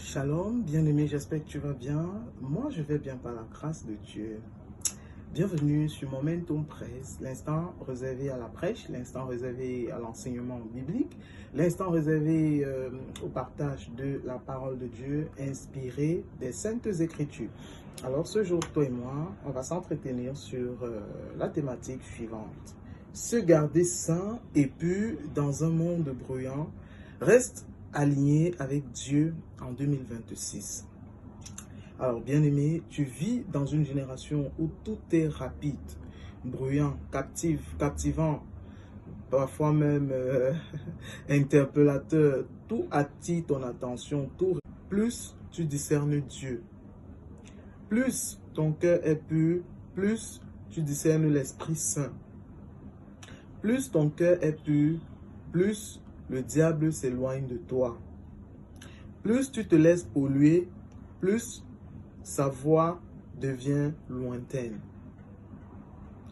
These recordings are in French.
Shalom, bien-aimé, j'espère que tu vas bien. Moi, je vais bien par la grâce de Dieu. Bienvenue sur Momentum Presse, l'instant réservé à la prêche, l'instant réservé à l'enseignement biblique, l'instant réservé au partage de la parole de Dieu inspirée des Saintes Écritures. Alors ce jour, toi et moi, on va s'entretenir sur la thématique suivante. Se garder sain et pur dans un monde bruyant reste aligné avec Dieu en 2026. Alors, bien-aimé, tu vis dans une génération où tout est rapide, bruyant, captivant, parfois même interpellateur. Tout attire ton attention. Plus tu discernes Dieu, plus ton cœur est pur, plus tu discernes l'Esprit Saint. Plus ton cœur est pur, plus le diable s'éloigne de toi. Plus tu te laisses polluer, plus sa voix devient lointaine.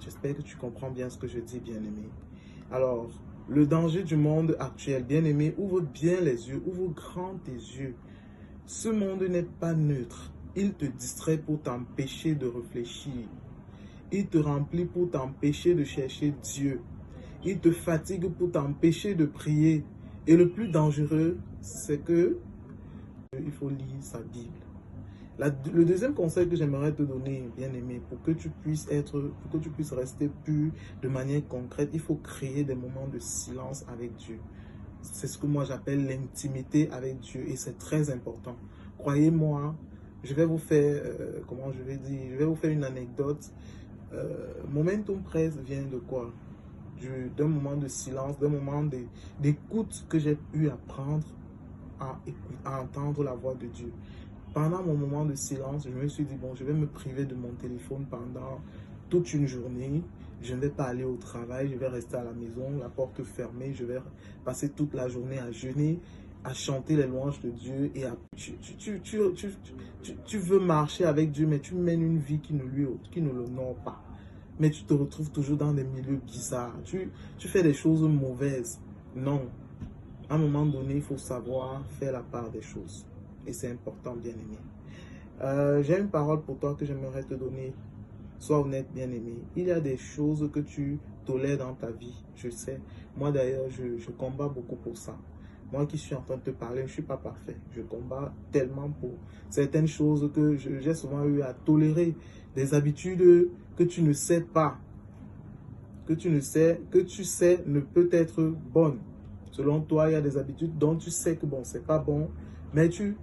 J'espère que tu comprends bien ce que je dis, bien-aimé. Alors, le danger du monde actuel, bien-aimé, ouvre bien les yeux, ouvre grand tes yeux. Ce monde n'est pas neutre. Il te distrait pour t'empêcher de réfléchir. Il te remplit pour t'empêcher de chercher Dieu. Il te fatigue pour t'empêcher de prier. Et le plus dangereux, c'est que il faut lire sa Bible. Le deuxième conseil que j'aimerais te donner, bien-aimé, pour que tu puisses rester pur de manière concrète, il faut créer des moments de silence avec Dieu. C'est ce que moi j'appelle l'intimité avec Dieu et c'est très important. Croyez-moi, je vais vous faire, je vais vous faire une anecdote. Momentum Presse vient de quoi? D'un moment de silence, d'un moment d'écoute que j'ai eu à prendre, à entendre la voix de Dieu. Pendant mon moment de silence, je me suis dit, bon, je vais me priver de mon téléphone pendant toute une journée. Je ne vais pas aller au travail, je vais rester à la maison, la porte fermée. Je vais passer toute la journée à jeûner, à chanter les louanges de Dieu. Et tu veux marcher avec Dieu, mais tu mènes une vie qui ne l'honore pas. Mais tu te retrouves toujours dans des milieux bizarres. Tu fais des choses mauvaises. Non. À un moment donné, il faut savoir faire la part des choses. Et c'est important, bien-aimé. J'ai une parole pour toi que j'aimerais te donner. Sois honnête, bien-aimé. Il y a des choses que tu tolères dans ta vie, je sais. Moi, d'ailleurs, je combats beaucoup pour ça. Moi qui suis en train de te parler, je ne suis pas parfait. Je combats tellement pour certaines choses que j'ai souvent eu à tolérer. Des habitudes que tu ne sais pas, que tu sais ne peut être bonnes. Selon toi, il y a des habitudes dont tu sais que bon, c'est pas bon, mais tu